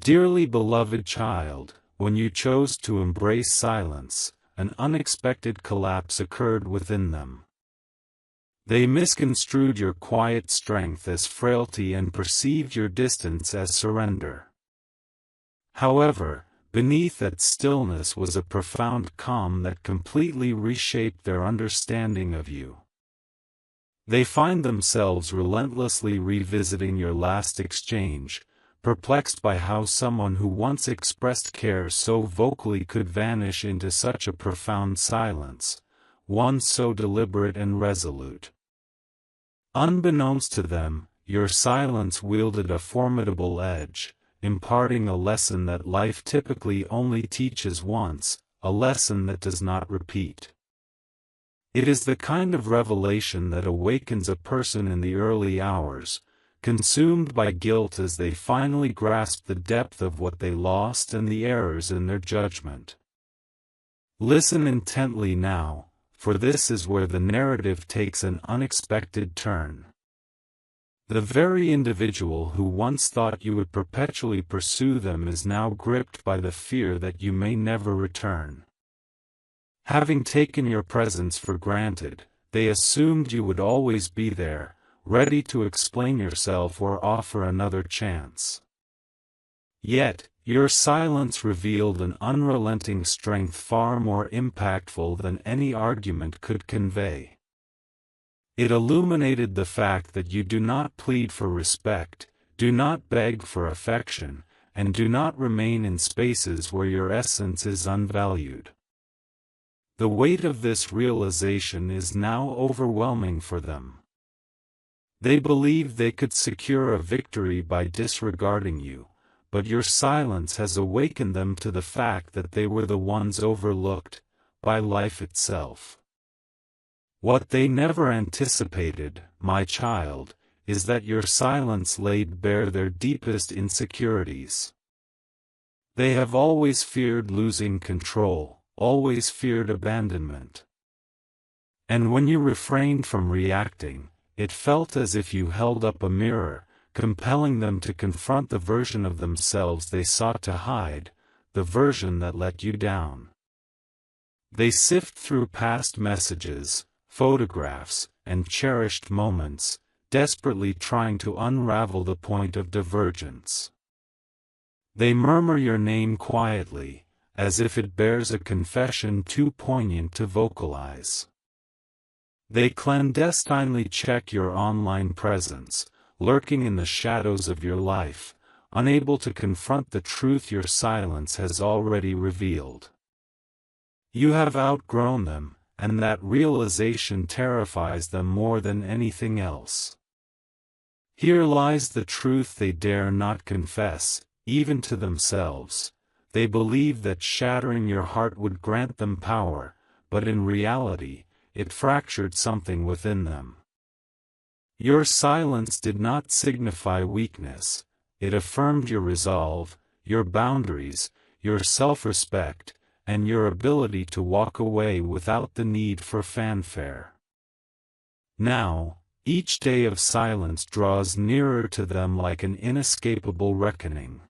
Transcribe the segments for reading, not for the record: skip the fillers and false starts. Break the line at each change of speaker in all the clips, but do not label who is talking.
Dearly beloved child, when you chose to embrace silence, an unexpected collapse occurred within them. They misconstrued your quiet strength as frailty and perceived your distance as surrender. However, beneath that stillness was a profound calm that completely reshaped their understanding of you. They find themselves relentlessly revisiting your last exchange, perplexed by how someone who once expressed care so vocally could vanish into such a profound silence, one so deliberate and resolute. Unbeknownst to them, your silence wielded a formidable edge, imparting a lesson that life typically only teaches once, a lesson that does not repeat. It is the kind of revelation that awakens a person in the early hours, consumed by guilt as they finally grasp the depth of what they lost and the errors in their judgment. Listen intently now, for this is where the narrative takes an unexpected turn. The very individual who once thought you would perpetually pursue them is now gripped by the fear that you may never return. Having taken your presence for granted, they assumed you would always be there, ready to explain yourself or offer another chance. Yet, your silence revealed an unrelenting strength far more impactful than any argument could convey. It illuminated the fact that you do not plead for respect, do not beg for affection, and do not remain in spaces where your essence is unvalued. The weight of this realization is now overwhelming for them. They believed they could secure a victory by disregarding you, but your silence has awakened them to the fact that they were the ones overlooked by life itself. What they never anticipated, my child, is that your silence laid bare their deepest insecurities. They have always feared losing control, always feared abandonment. And when you refrained from reacting, it felt as if you held up a mirror, compelling them to confront the version of themselves they sought to hide, the version that let you down. They sift through past messages, photographs, and cherished moments, desperately trying to unravel the point of divergence. They murmur your name quietly, as if it bears a confession too poignant to vocalize. They clandestinely check your online presence, lurking in the shadows of your life, unable to confront the truth your silence has already revealed. You have outgrown them, and that realization terrifies them more than anything else. Here lies the truth they dare not confess, even to themselves. They believed that shattering your heart would grant them power, but in reality, it fractured something within them. Your silence did not signify weakness, it affirmed your resolve, your boundaries, your self-respect, and your ability to walk away without the need for fanfare. Now, each day of silence draws nearer to them like an inescapable reckoning.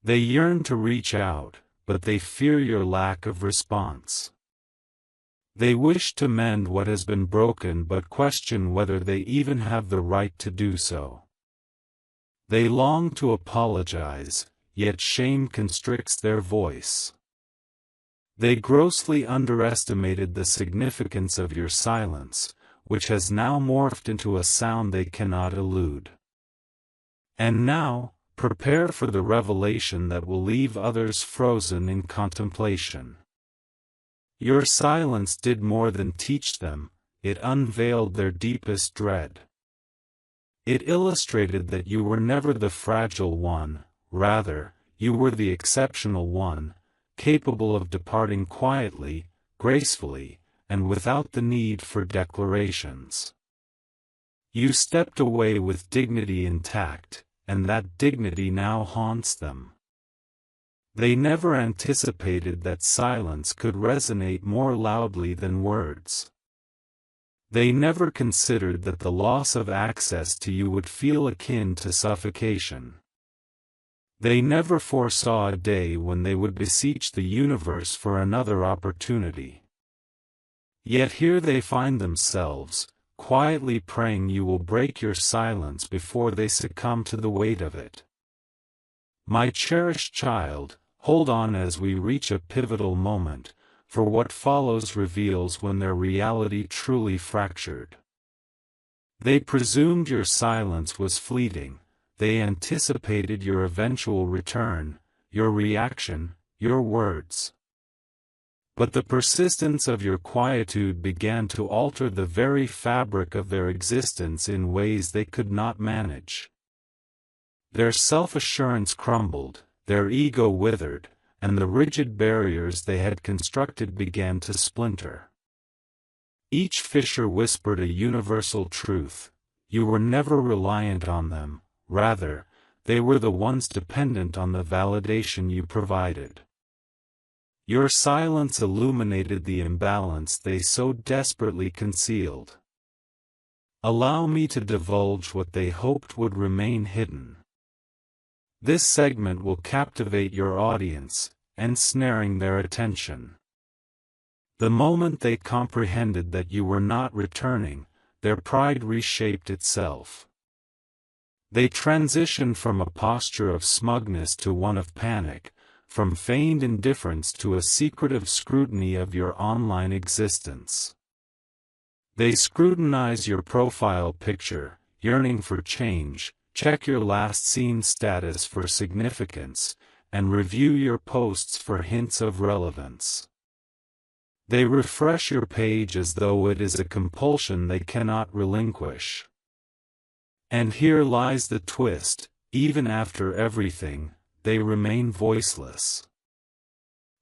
They yearn to reach out, but they fear your lack of response. They wish to mend what has been broken but question whether they even have the right to do so. They long to apologize, yet shame constricts their voice. They grossly underestimated the significance of your silence, which has now morphed into a sound they cannot elude. And now, prepare for the revelation that will leave others frozen in contemplation. Your silence did more than teach them, it unveiled their deepest dread. It illustrated that you were never the fragile one, rather, you were the exceptional one, capable of departing quietly, gracefully, and without the need for declarations. You stepped away with dignity intact, and that dignity now haunts them. They never anticipated that silence could resonate more loudly than words. They never considered that the loss of access to you would feel akin to suffocation. They never foresaw a day when they would beseech the universe for another opportunity. Yet here they find themselves, quietly praying you will break your silence before they succumb to the weight of it. My cherished child, hold on as we reach a pivotal moment, for what follows reveals when their reality truly fractured. They presumed your silence was fleeting, they anticipated your eventual return, your reaction, your words. But the persistence of your quietude began to alter the very fabric of their existence in ways they could not manage. Their self-assurance crumbled, their ego withered, and the rigid barriers they had constructed began to splinter. Each fissure whispered a universal truth: you were never reliant on them, rather, they were the ones dependent on the validation you provided. Your silence illuminated the imbalance they so desperately concealed. Allow me to divulge what they hoped would remain hidden. This segment will captivate your audience, ensnaring their attention. The moment they comprehended that you were not returning, their pride reshaped itself. They transitioned from a posture of smugness to one of panic, from feigned indifference to a secretive scrutiny of your online existence. They scrutinize your profile picture, yearning for change, check your last seen status for significance, and review your posts for hints of relevance. They refresh your page as though it is a compulsion they cannot relinquish. And here lies the twist: even after everything, they remain voiceless.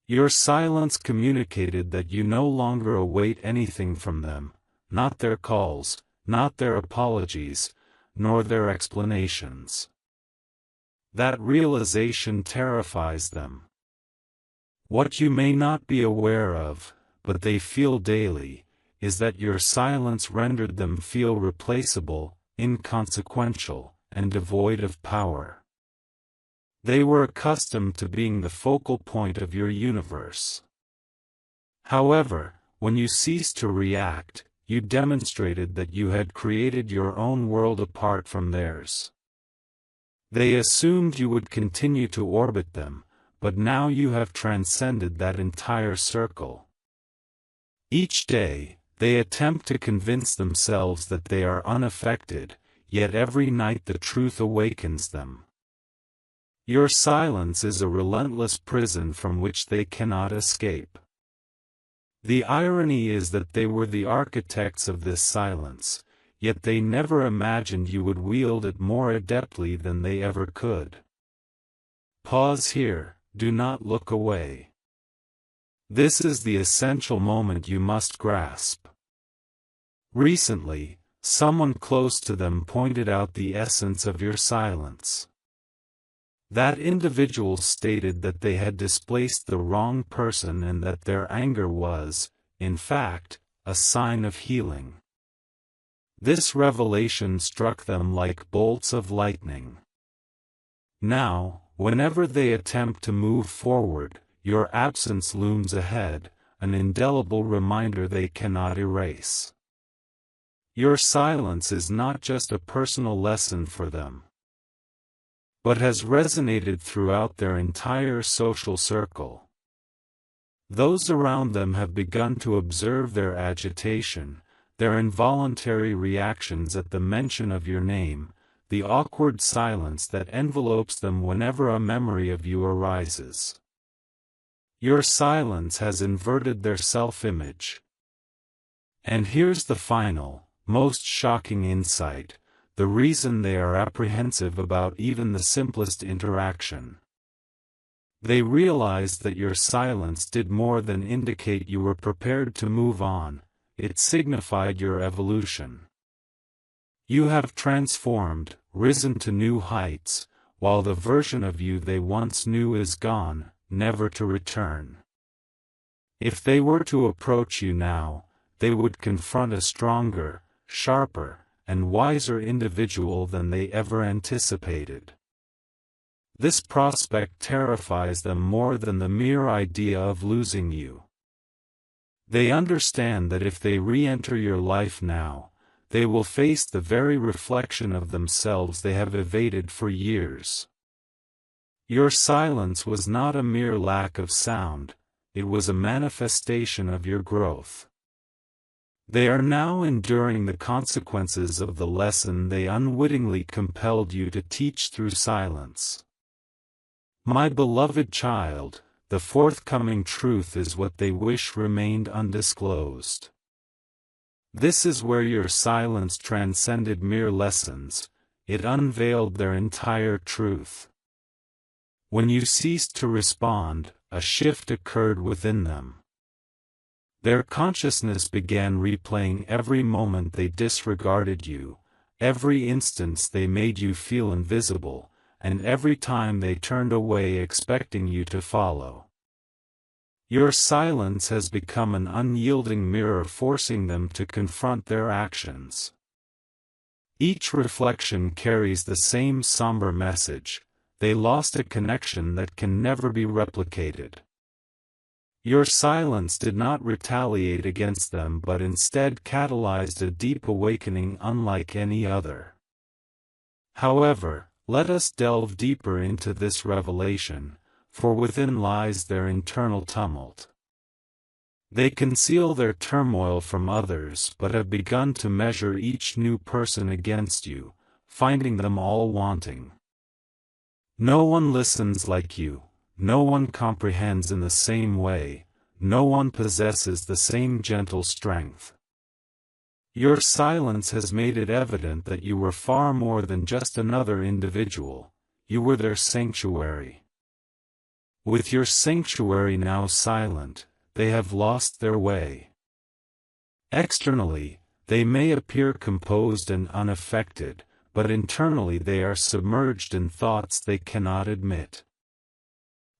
Your silence communicated that you no longer await anything from them, not their calls, not their apologies, nor their explanations. That realization terrifies them. What you may not be aware of, but they feel daily, is that your silence rendered them feel replaceable, inconsequential, and devoid of power. They were accustomed to being the focal point of your universe. However, when you ceased to react, you demonstrated that you had created your own world apart from theirs. They assumed you would continue to orbit them, but now you have transcended that entire circle. Each day, they attempt to convince themselves that they are unaffected, yet every night the truth awakens them. Your silence is a relentless prison from which they cannot escape. The irony is that they were the architects of this silence, yet they never imagined you would wield it more adeptly than they ever could. Pause here, do not look away. This is the essential moment you must grasp. Recently, someone close to them pointed out the essence of your silence. That individual stated that they had displaced the wrong person and that their anger was, in fact, a sign of healing. This revelation struck them like bolts of lightning. Now, whenever they attempt to move forward, your absence looms ahead, an indelible reminder they cannot erase. Your silence is not just a personal lesson for them, but has resonated throughout their entire social circle. Those around them have begun to observe their agitation, their involuntary reactions at the mention of your name, the awkward silence that envelopes them whenever a memory of you arises. Your silence has inverted their self-image. And here's the final, most shocking insight: the reason they are apprehensive about even the simplest interaction. They realized that your silence did more than indicate you were prepared to move on, it signified your evolution. You have transformed, risen to new heights, while the version of you they once knew is gone, never to return. If they were to approach you now, they would confront a stronger, sharper, and wiser individual than they ever anticipated. This prospect terrifies them more than the mere idea of losing you. They understand that if they re-enter your life now, they will face the very reflection of themselves they have evaded for years. Your silence was not a mere lack of sound, it was a manifestation of your growth. They are now enduring the consequences of the lesson they unwittingly compelled you to teach through silence. My beloved child, the forthcoming truth is what they wish remained undisclosed. This is where your silence transcended mere lessons, it unveiled their entire truth. When you ceased to respond, a shift occurred within them. Their consciousness began replaying every moment they disregarded you, every instance they made you feel invisible, and every time they turned away expecting you to follow. Your silence has become an unyielding mirror forcing them to confront their actions. Each reflection carries the same somber message: they lost a connection that can never be replicated. Your silence did not retaliate against them but instead catalyzed a deep awakening unlike any other. However, let us delve deeper into this revelation, for within lies their internal tumult. They conceal their turmoil from others but have begun to measure each new person against you, finding them all wanting. No one listens like you, no one comprehends in the same way, no one possesses the same gentle strength. Your silence has made it evident that you were far more than just another individual, you were their sanctuary. With your sanctuary now silent, they have lost their way. Externally, they may appear composed and unaffected, but internally they are submerged in thoughts they cannot admit.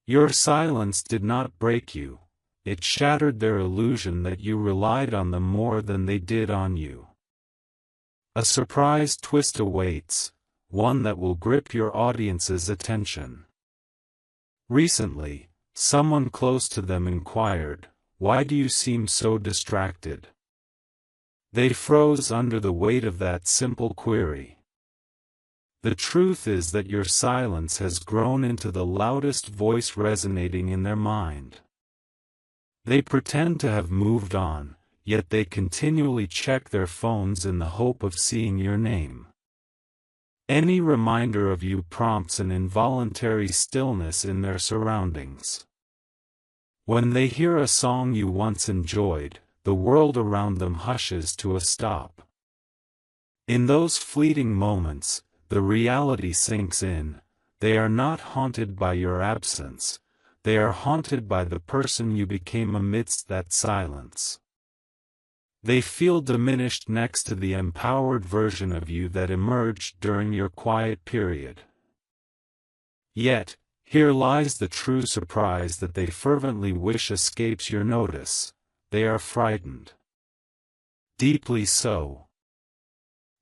Your silence did not break you, it shattered their illusion that you relied on them more than they did on you. A surprise twist awaits, one that will grip your audience's attention. Recently, someone close to them inquired, "Why do you seem so distracted?" They froze under the weight of that simple query. The truth is that your silence has grown into the loudest voice resonating in their mind. They pretend to have moved on, yet they continually check their phones in the hope of seeing your name. Any reminder of you prompts an involuntary stillness in their surroundings. When they hear a song you once enjoyed, the world around them hushes to a stop. In those fleeting moments, the reality sinks in: they are not haunted by your absence, they are haunted by the person you became amidst that silence. They feel diminished next to the empowered version of you that emerged during your quiet period. Yet, here lies the true surprise that they fervently wish escapes your notice: they are frightened. Deeply so.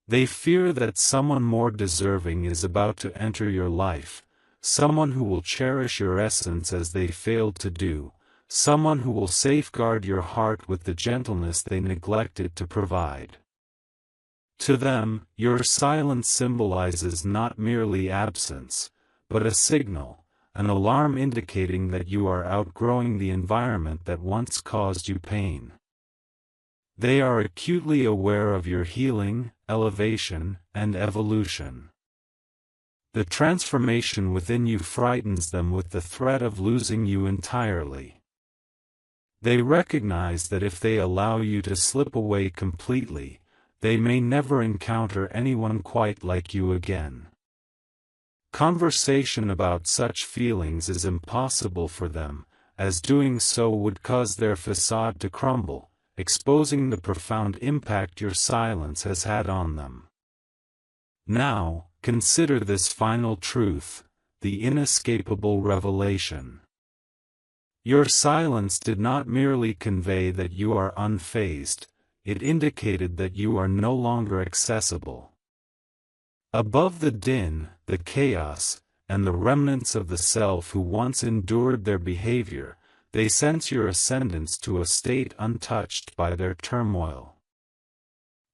They fear that someone more deserving is about to enter your life, someone who will cherish your essence as they failed to do, someone who will safeguard your heart with the gentleness they neglected to provide. To them, your silence symbolizes not merely absence, but a signal, an alarm indicating that you are outgrowing the environment that once caused you pain. They are acutely aware of your healing, elevation, and evolution. The transformation within you frightens them with the threat of losing you entirely. They recognize that if they allow you to slip away completely, they may never encounter anyone quite like you again. Conversation about such feelings is impossible for them, as doing so would cause their facade to crumble, exposing the profound impact your silence has had on them. Now, consider this final truth, the inescapable revelation. Your silence did not merely convey that you are unfazed, it indicated that you are no longer accessible. Above the din, the chaos, and the remnants of the self who once endured their behavior, they sense your ascendance to a state untouched by their turmoil.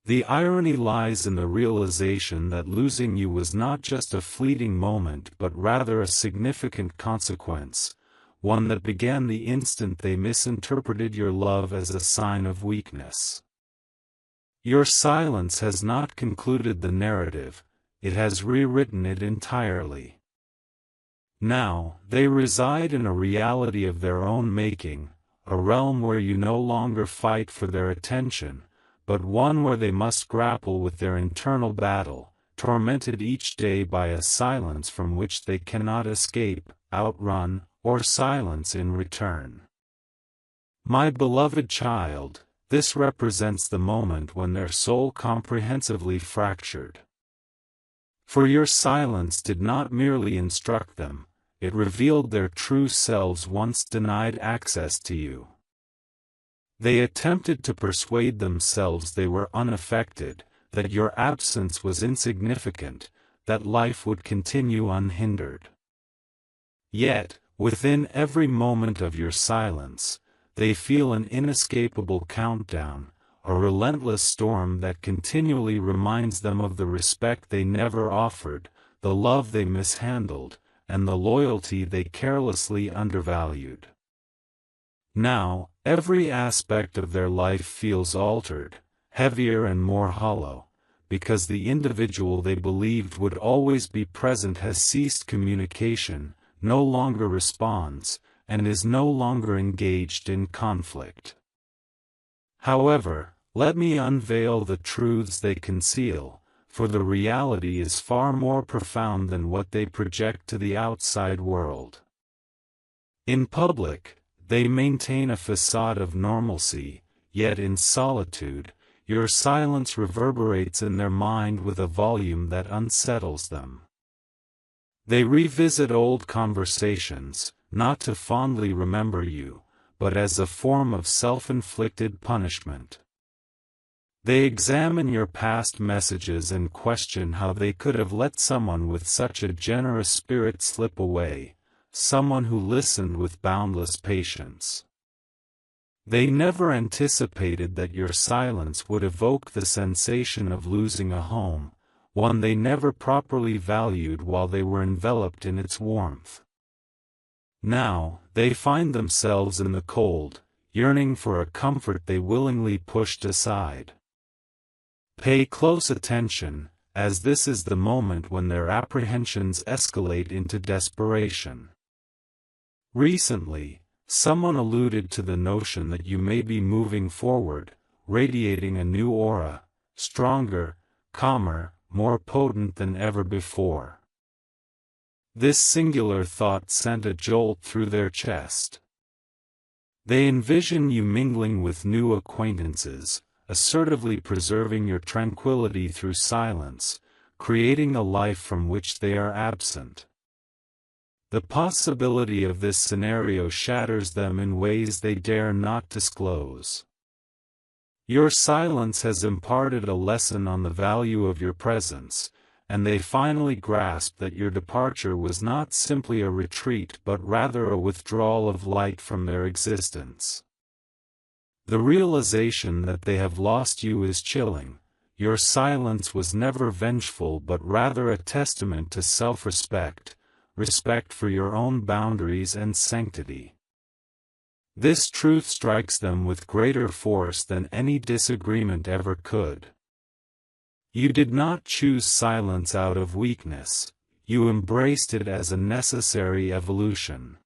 The irony lies in the realization that losing you was not just a fleeting moment but rather a significant consequence, one that began the instant they misinterpreted your love as a sign of weakness. Your silence has not concluded the narrative, it has rewritten it entirely. Now, they reside in a reality of their own making, a realm where you no longer fight for their attention, but one where they must grapple with their internal battle, tormented each day by a silence from which they cannot escape, outrun, or silence in return. My beloved child, this represents the moment when their soul comprehensively fractured. For your silence did not merely instruct them, it revealed their true selves once denied access to you. They attempted to persuade themselves they were unaffected, that your absence was insignificant, that life would continue unhindered. Yet, within every moment of your silence, they feel an inescapable countdown, a relentless storm that continually reminds them of the respect they never offered, the love they mishandled, and the loyalty they carelessly undervalued. Now, every aspect of their life feels altered, heavier and more hollow, because the individual they believed would always be present has ceased communication, no longer responds, and is no longer engaged in conflict. However, let me unveil the truths they conceal, for the reality is far more profound than what they project to the outside world. In public, they maintain a facade of normalcy, yet in solitude, your silence reverberates in their mind with a volume that unsettles them. They revisit old conversations, not to fondly remember you, but as a form of self-inflicted punishment. They examine your past messages and question how they could have let someone with such a generous spirit slip away, someone who listened with boundless patience. They never anticipated that your silence would evoke the sensation of losing a home, one they never properly valued while they were enveloped in its warmth. Now, they find themselves in the cold, yearning for a comfort they willingly pushed aside. Pay close attention, as this is the moment when their apprehensions escalate into desperation. Recently, someone alluded to the notion that you may be moving forward, radiating a new aura, stronger, calmer, more potent than ever before. This singular thought sent a jolt through their chest. They envision you mingling with new acquaintances, assertively preserving your tranquility through silence, creating a life from which they are absent. The possibility of this scenario shatters them in ways they dare not disclose. Your silence has imparted a lesson on the value of your presence, and they finally grasp that your departure was not simply a retreat but rather a withdrawal of light from their existence. The realization that they have lost you is chilling. Your silence was never vengeful but rather a testament to self-respect, respect for your own boundaries and sanctity. This truth strikes them with greater force than any disagreement ever could. You did not choose silence out of weakness, you embraced it as a necessary evolution.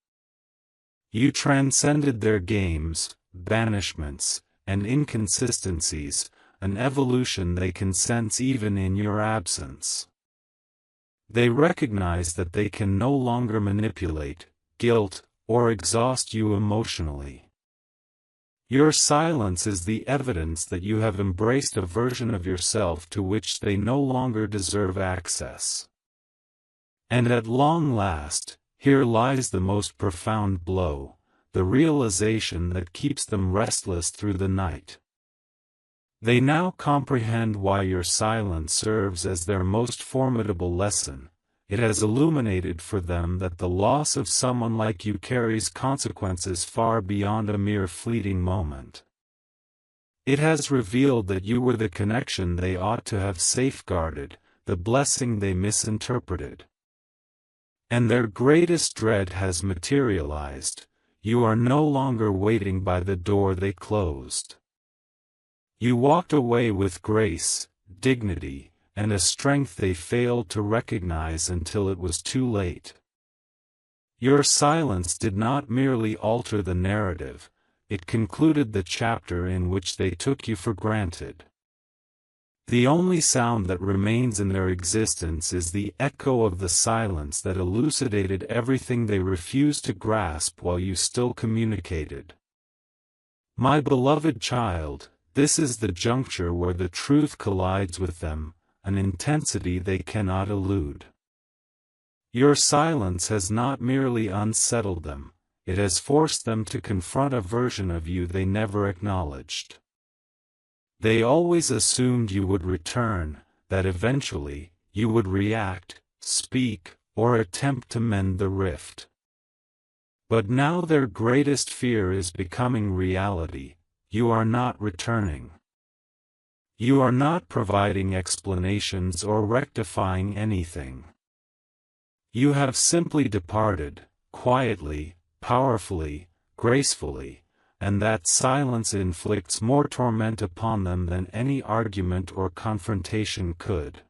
You transcended their games, banishments, and inconsistencies, an evolution they can sense even in your absence. They recognize that they can no longer manipulate, guilt, or exhaust you emotionally. Your silence is the evidence that you have embraced a version of yourself to which they no longer deserve access. And at long last, here lies the most profound blow, the realization that keeps them restless through the night. They now comprehend why your silence serves as their most formidable lesson. it has illuminated for them that the loss of someone like you carries consequences far beyond a mere fleeting moment. It has revealed that you were the connection they ought to have safeguarded, the blessing they misinterpreted. And their greatest dread has materialized. You are no longer waiting by the door they closed. You walked away with grace, dignity, and a strength they failed to recognize until it was too late. Your silence did not merely alter the narrative, it concluded the chapter in which they took you for granted. The only sound that remains in their existence is the echo of the silence that elucidated everything they refused to grasp while you still communicated. My beloved child, this is the juncture where the truth collides with them, an intensity they cannot elude. Your silence has not merely unsettled them, it has forced them to confront a version of you they never acknowledged. They always assumed you would return, that eventually, you would react, speak, or attempt to mend the rift. But now their greatest fear is becoming reality. You are not returning. You are not providing explanations or rectifying anything. You have simply departed, quietly, powerfully, gracefully, and that silence inflicts more torment upon them than any argument or confrontation could.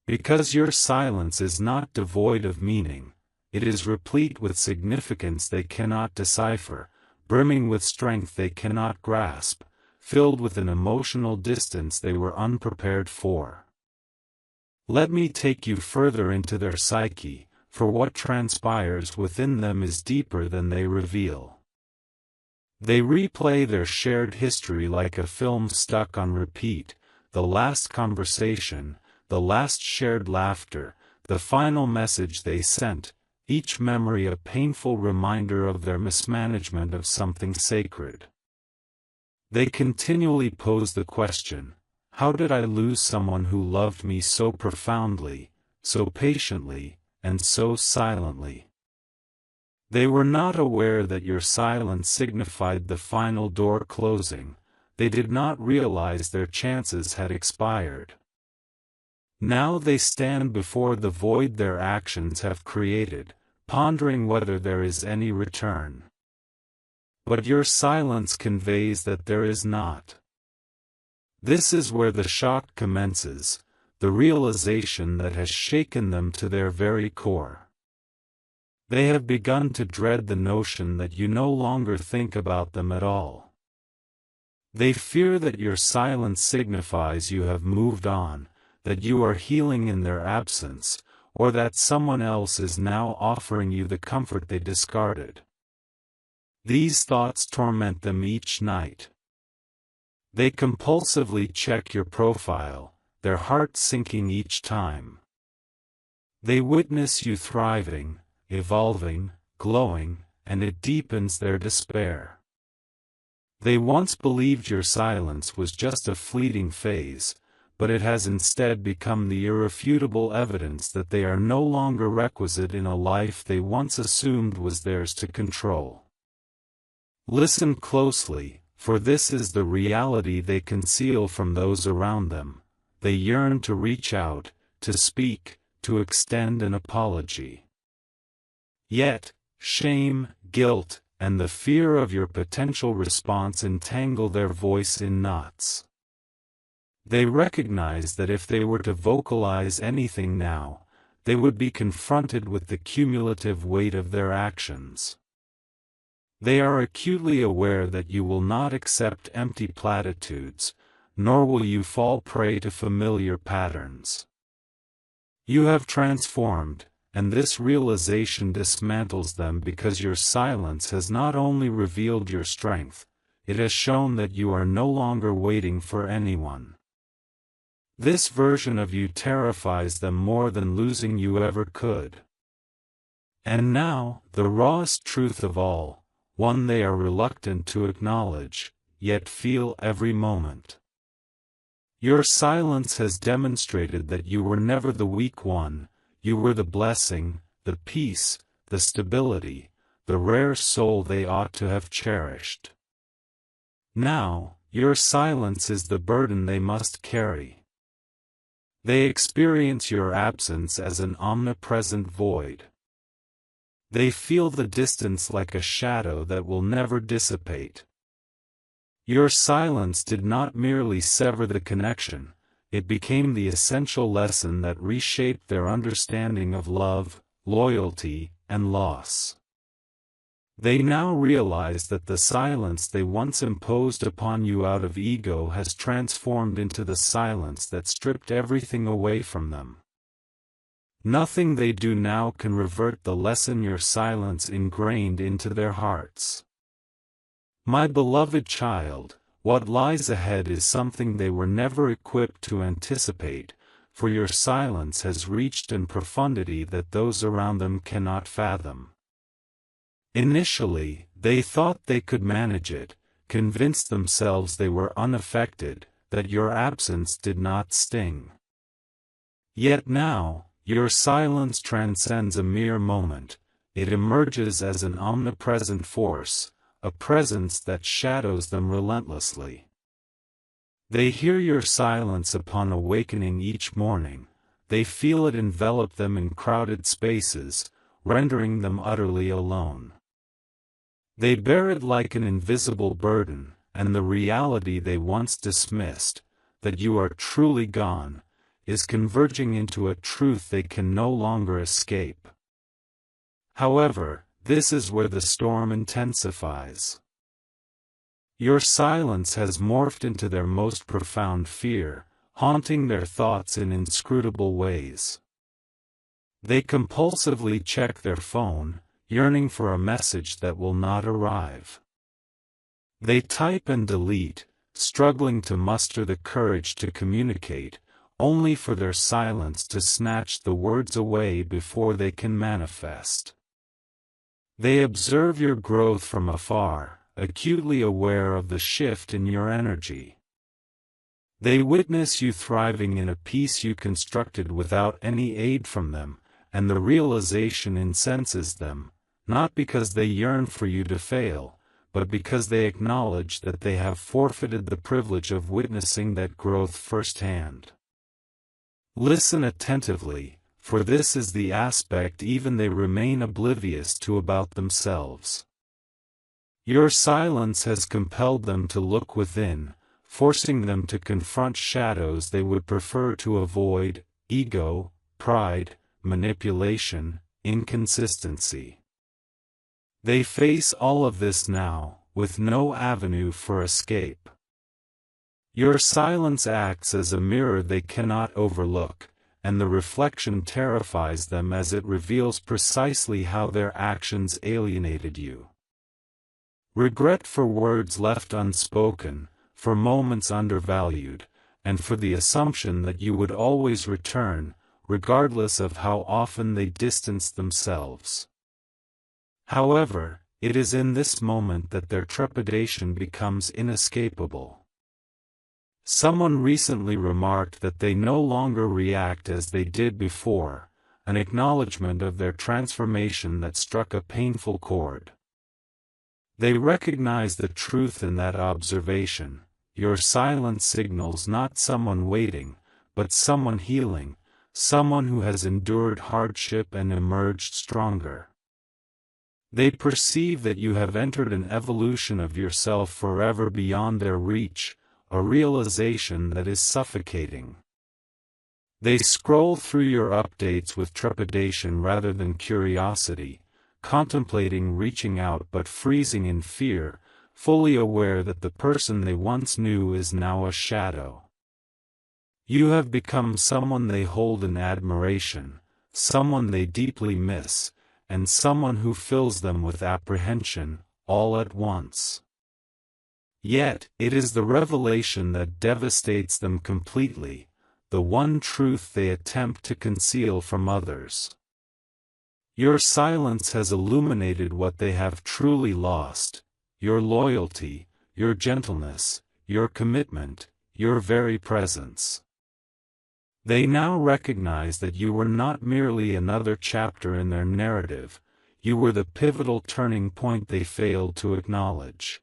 Because your silence is not devoid of meaning, it is replete with significance they cannot decipher, brimming with strength they cannot grasp, filled with an emotional distance they were unprepared for. Let me take you further into their psyche, for what transpires within them is deeper than they reveal. They replay their shared history like a film stuck on repeat, the last conversation, the last shared laughter, the final message they sent, each memory a painful reminder of their mismanagement of something sacred. They continually pose the question, how did I lose someone who loved me so profoundly, so patiently, and so silently? They were not aware that your silence signified the final door closing, they did not realize their chances had expired. Now they stand before the void their actions have created, pondering whether there is any return. But your silence conveys that there is not. This is where the shock commences, the realization that has shaken them to their very core. They have begun to dread the notion that you no longer think about them at all. They fear that your silence signifies you have moved on, that you are healing in their absence, or that someone else is now offering you the comfort they discarded. These thoughts torment them each night. They compulsively check your profile, their hearts sinking each time. They witness you thriving, evolving, glowing, and it deepens their despair. They once believed your silence was just a fleeting phase, but it has instead become the irrefutable evidence that they are no longer requisite in a life they once assumed was theirs to control. Listen closely, for this is the reality they conceal from those around them. They yearn to reach out, to speak, to extend an apology. Yet, shame, guilt, and the fear of your potential response entangle their voice in knots. They recognize that if they were to vocalize anything now, they would be confronted with the cumulative weight of their actions. They are acutely aware that you will not accept empty platitudes, nor will you fall prey to familiar patterns. You have transformed, and this realization dismantles them because your silence has not only revealed your strength, it has shown that you are no longer waiting for anyone. This version of you terrifies them more than losing you ever could. And now, the rawest truth of all, one they are reluctant to acknowledge, yet feel every moment. Your silence has demonstrated that you were never the weak one, you were the blessing, the peace, the stability, the rare soul they ought to have cherished. Now, your silence is the burden they must carry. They experience your absence as an omnipresent void. They feel the distance like a shadow that will never dissipate. Your silence did not merely sever the connection, it became the essential lesson that reshaped their understanding of love, loyalty, and loss. They now realize that the silence they once imposed upon you out of ego has transformed into the silence that stripped everything away from them. Nothing they do now can revert the lesson your silence ingrained into their hearts. My beloved child, what lies ahead is something they were never equipped to anticipate, for your silence has reached a profundity that those around them cannot fathom. Initially, they thought they could manage it, convinced themselves they were unaffected, that your absence did not sting. Yet now, your silence transcends a mere moment, it emerges as an omnipresent force, a presence that shadows them relentlessly. They hear your silence upon awakening each morning, they feel it envelop them in crowded spaces, rendering them utterly alone. They bear it like an invisible burden, and the reality they once dismissed, that you are truly gone, is converging into a truth they can no longer escape. However, this is where the storm intensifies. Your silence has morphed into their most profound fear, haunting their thoughts in inscrutable ways. They compulsively check their phone, yearning for a message that will not arrive. They type and delete, struggling to muster the courage to communicate, only for their silence to snatch the words away before they can manifest. They observe your growth from afar, acutely aware of the shift in your energy. They witness you thriving in a peace you constructed without any aid from them, and the realization incenses them, not because they yearn for you to fail, but because they acknowledge that they have forfeited the privilege of witnessing that growth firsthand. Listen attentively, for this is the aspect even they remain oblivious to about themselves. Your silence has compelled them to look within, forcing them to confront shadows they would prefer to avoid: ego, pride, manipulation, inconsistency. They face all of this now, with no avenue for escape. Your silence acts as a mirror they cannot overlook, and the reflection terrifies them as it reveals precisely how their actions alienated you. Regret for words left unspoken, for moments undervalued, and for the assumption that you would always return, regardless of how often they distanced themselves. However, it is in this moment that their trepidation becomes inescapable. Someone recently remarked that they no longer react as they did before, an acknowledgement of their transformation that struck a painful chord. They recognize the truth in that observation: your silence signals not someone waiting, but someone healing, someone who has endured hardship and emerged stronger. They perceive that you have entered an evolution of yourself forever beyond their reach, a realization that is suffocating. They scroll through your updates with trepidation rather than curiosity, contemplating reaching out but freezing in fear, fully aware that the person they once knew is now a shadow. You have become someone they hold in admiration, someone they deeply miss, and someone who fills them with apprehension, all at once. Yet, it is the revelation that devastates them completely, the one truth they attempt to conceal from others. Your silence has illuminated what they have truly lost: your loyalty, your gentleness, your commitment, your very presence. They now recognize that you were not merely another chapter in their narrative, you were the pivotal turning point they failed to acknowledge.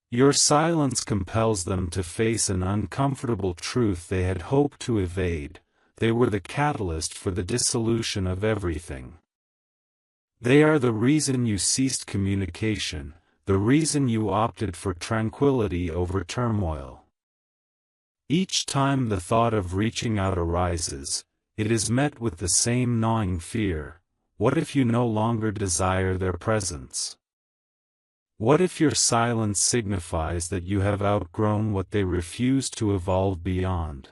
Your silence compels them to face an uncomfortable truth they had hoped to evade: they were the catalyst for the dissolution of everything. They are the reason you ceased communication, the reason you opted for tranquility over turmoil. Each time the thought of reaching out arises, it is met with the same gnawing fear: what if you no longer desire their presence? What if your silence signifies that you have outgrown what they refuse to evolve beyond?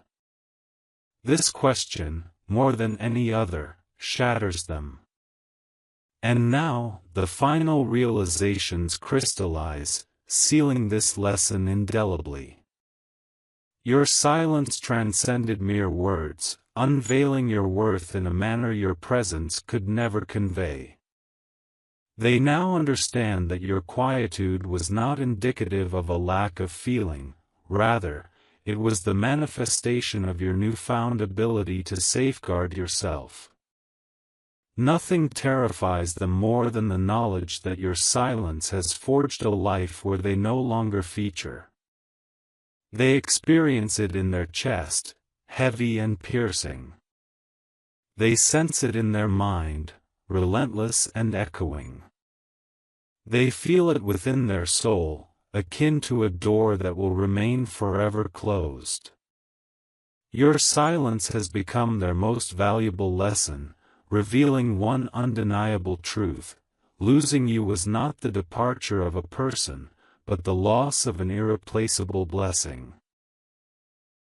This question, more than any other, shatters them. And now, the final realizations crystallize, sealing this lesson indelibly. Your silence transcended mere words, unveiling your worth in a manner your presence could never convey. They now understand that your quietude was not indicative of a lack of feeling, rather, it was the manifestation of your newfound ability to safeguard yourself. Nothing terrifies them more than the knowledge that your silence has forged a life where they no longer feature. They experience it in their chest, heavy and piercing. They sense it in their mind, relentless and echoing. They feel it within their soul, akin to a door that will remain forever closed. Your silence has become their most valuable lesson, revealing one undeniable truth: losing you was not the departure of a person, but the loss of an irreplaceable blessing.